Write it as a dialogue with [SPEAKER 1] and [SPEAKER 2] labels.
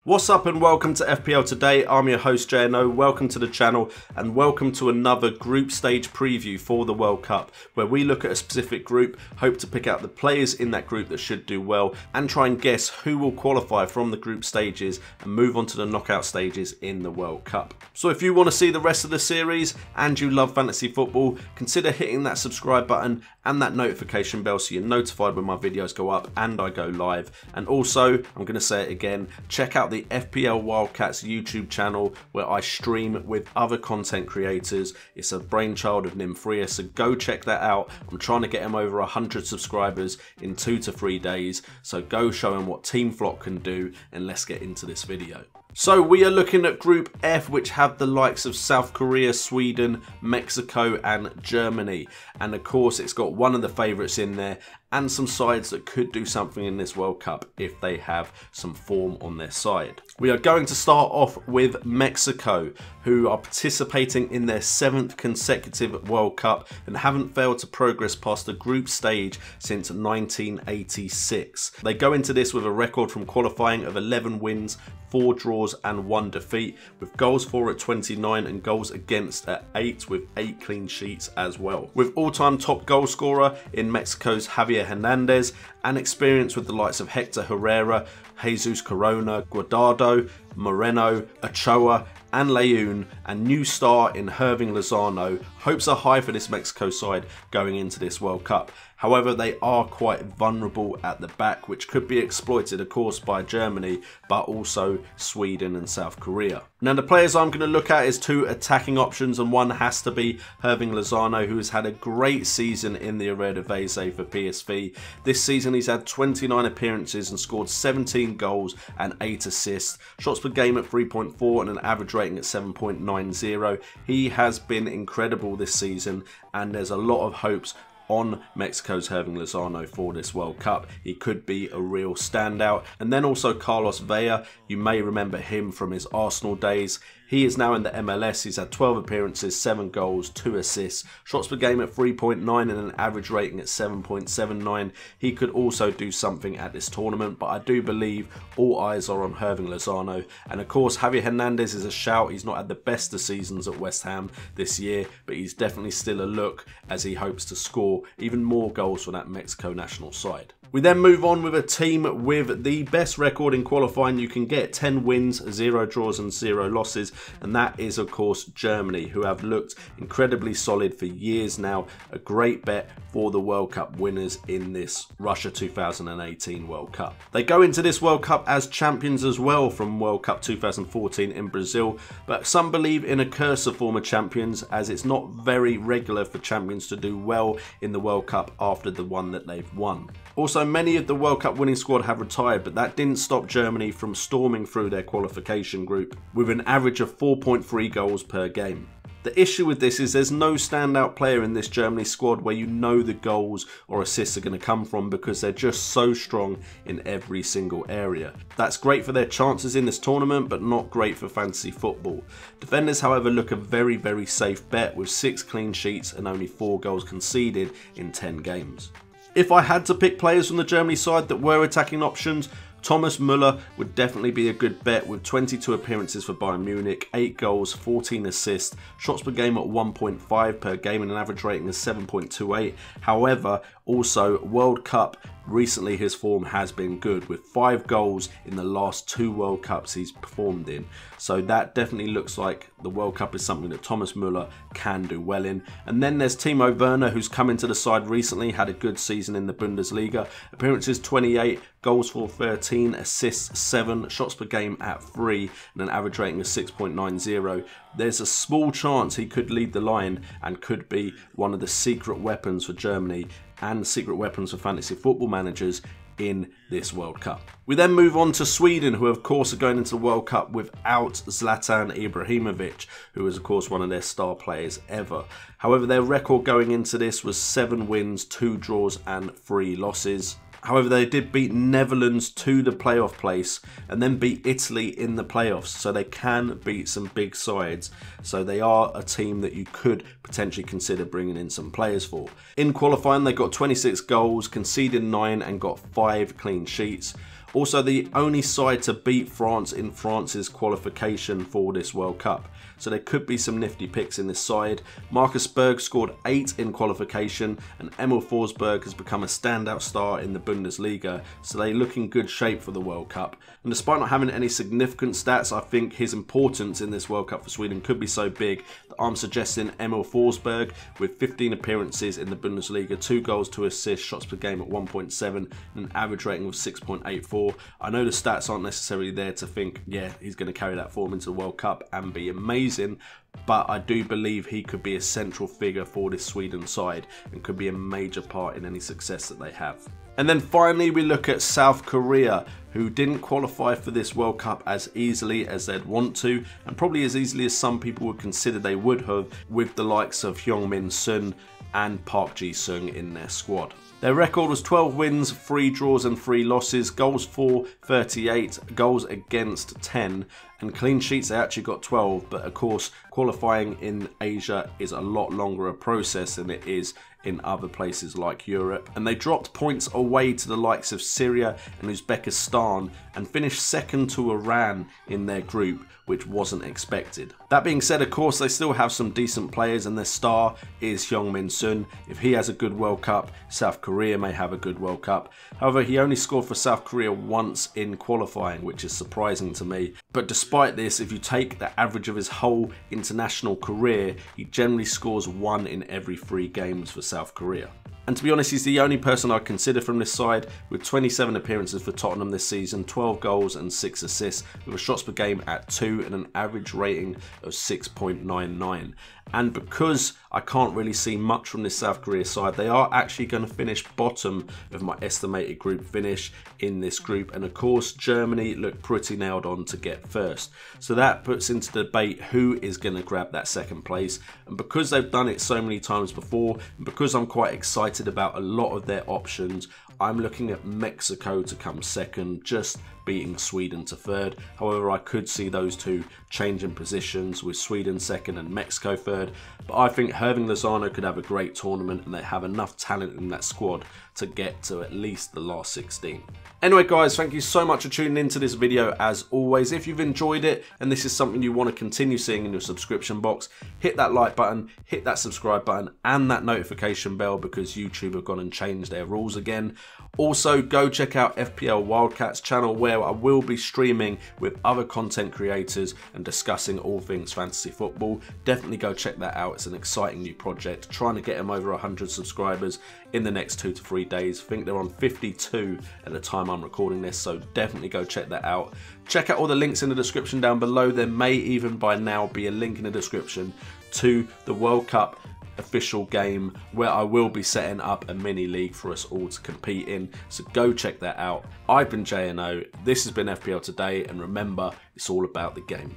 [SPEAKER 1] What's up and welcome to FPL Today. I'm your host JNO, welcome to the channel and welcome to another group stage preview for the World Cup, where we look at a specific group, hope to pick out the players in that group that should do well and try and guess who will qualify from the group stages and move on to the knockout stages in the World Cup. So if you want to see the rest of the series and you love fantasy football, consider hitting that subscribe button and that notification bell so you're notified when my videos go up and I go live. And also, I'm going to say it again, check out the FPL Wildcats YouTube channel where I stream with other content creators. It's a brainchild of Nimfria, so go check that out. I'm trying to get him over 100 subscribers in 2 to 3 days, so go show him what Team Flock can do and let's get into this video. So we are looking at Group F, which have the likes of South Korea, Sweden, Mexico and Germany. And of course it's got one of the favourites in there and some sides that could do something in this World Cup if they have some form on their side. We are going to start off with Mexico, who are participating in their 7th consecutive World Cup and haven't failed to progress past the group stage since 1986. They go into this with a record from qualifying of 11 wins, 4 draws and 1 defeat, with goals for at 29 and goals against at 8, with 8 clean sheets as well. With all-time top goal scorer in Mexico's Javier Hernandez and experience with the likes of Hector Herrera, Jesus Corona, Guardado, Moreno, Ochoa and León, and new star in Hirving Lozano, hopes are high for this Mexico side going into this World Cup. However, they are quite vulnerable at the back, which could be exploited of course by Germany, but also Sweden and South Korea. Now the players I'm going to look at is 2 attacking options, and one has to be Hirving Lozano, who has had a great season in the Eredivisie for PSV. This season he's had 29 appearances and scored 17 goals and 8 assists, shots per game at 3.4 and an average rating at 7.90. He has been incredible this season and there's a lot of hopes on Mexico's Hirving Lozano for this World Cup. He could be a real standout. And then also Carlos Vela, you may remember him from his Arsenal days. He is now in the MLS. He's had 12 appearances, 7 goals, 2 assists, shots per game at 3.9 and an average rating at 7.79. He could also do something at this tournament, but I do believe all eyes are on Hirving Lozano. And of course, Javier Hernandez is a shout. He's not had the best of seasons at West Ham this year, but he's definitely still a look as he hopes to score even more goals for that Mexico national side. We then move on with a team with the best record in qualifying you can get, 10 wins, 0 draws and 0 losses, and that is of course Germany, who have looked incredibly solid for years now. A great bet for the World Cup winners in this Russia 2018 World Cup. They go into this World Cup as champions as well from World Cup 2014 in Brazil, but some believe in a curse of former champions, as it's not very regular for champions to do well in the World Cup after the one that they've won. Also, many of the World Cup winning squad have retired, but that didn't stop Germany from storming through their qualification group with an average of 4.3 goals per game. The issue with this is there's no standout player in this Germany squad where you know the goals or assists are going to come from, because they're just so strong in every single area. That's great for their chances in this tournament, but not great for fantasy football. Defenders, however, look a very, very safe bet with 6 clean sheets and only 4 goals conceded in 10 games. If I had to pick players from the Germany side that were attacking options, Thomas Müller would definitely be a good bet with 22 appearances for Bayern Munich, 8 goals, 14 assists, shots per game at 1.5 per game and an average rating of 7.28. However, also World Cup, recently his form has been good with 5 goals in the last 2 World Cups he's performed in. So that definitely looks like the World Cup is something that Thomas Müller can do well in. And then there's Timo Werner, who's come into the side recently, had a good season in the Bundesliga. Appearances 28, goals for 13, assists 7, shots per game at 3 and an average rating of 6.90. There's a small chance he could lead the line and could be one of the secret weapons for Germany and secret weapons for fantasy football managers in this World Cup. We then move on to Sweden, who of course are going into the World Cup without Zlatan Ibrahimovic, who is of course one of their star players ever. However, their record going into this was 7 wins, 2 draws and 3 losses. However, they did beat Netherlands to the playoff place and then beat Italy in the playoffs, so they can beat some big sides. So they are a team that you could potentially consider bringing in some players for. In qualifying, they got 26 goals, conceded 9 and got 5 clean sheets. Also the only side to beat France in France's qualification for this World Cup. So there could be some nifty picks in this side. Marcus Berg scored 8 in qualification, and Emil Forsberg has become a standout star in the Bundesliga, so they look in good shape for the World Cup. And despite not having any significant stats, I think his importance in this World Cup for Sweden could be so big that I'm suggesting Emil Forsberg with 15 appearances in the Bundesliga, 2 goals, 2 assists, shots per game at 1.7 and an average rating of 6.84. I know the stats aren't necessarily there to think, yeah, he's going to carry that form into the World Cup and be amazing, but I do believe he could be a central figure for this Sweden side and could be a major part in any success that they have. And then finally we look at South Korea, who didn't qualify for this World Cup as easily as they'd want to, and probably as easily as some people would consider they would have, with the likes of Heung-min Son and Park Ji-sung in their squad. Their record was 12 wins, 3 draws and 3 losses, goals for 38, goals against 10, and clean sheets they actually got 12, but of course qualifying in Asia is a lot longer a process than it is in other places like Europe, and they dropped points away to the likes of Syria and Uzbekistan and finished second to Iran in their group, which wasn't expected. That being said, of course, they still have some decent players, and their star is Heung-min Son. If he has a good World Cup, South Korea may have a good World Cup. However, he only scored for South Korea once in qualifying, which is surprising to me. But despite this, if you take the average of his whole international career, he generally scores 1 in every 3 games for South Korea. And to be honest, he's the only person I'd consider from this side, with 27 appearances for Tottenham this season, 12 goals and 6 assists, with a shots per game at 2 and an average rating of 6.99. And because I can't really see much from this South Korea side, they are actually going to finish bottom of my estimated group finish in this group. And of course, Germany look pretty nailed on to get first. So that puts into debate who is going to grab that second place. And because they've done it so many times before, and because I'm quite excited about a lot of their options, I'm looking at Mexico to come second, just beating Sweden to third. However, I could see those two changing positions, with Sweden second and Mexico third. But I think Hirving Lozano could have a great tournament, and they have enough talent in that squad to get to at least the last 16. Anyway guys, thank you so much for tuning into this video as always. If you've enjoyed it and this is something you want to continue seeing in your subscription box, hit that like button, hit that subscribe button and that notification bell, because YouTube have gone and changed their rules again. Also, go check out FPL Wildcats channel, where I will be streaming with other content creators and discussing all things fantasy football. Definitely go check that out. It's an exciting new project, trying to get them over 100 subscribers in the next 2 to 3 days. I think they're on 52 at the time I'm recording this, so definitely go check that out. Check out all the links in the description down below. There may even by now be a link in the description to the World Cup official game, where I will be setting up a mini league for us all to compete in, so go check that out. I've been JNO, this has been FPL Today, and remember, it's all about the game.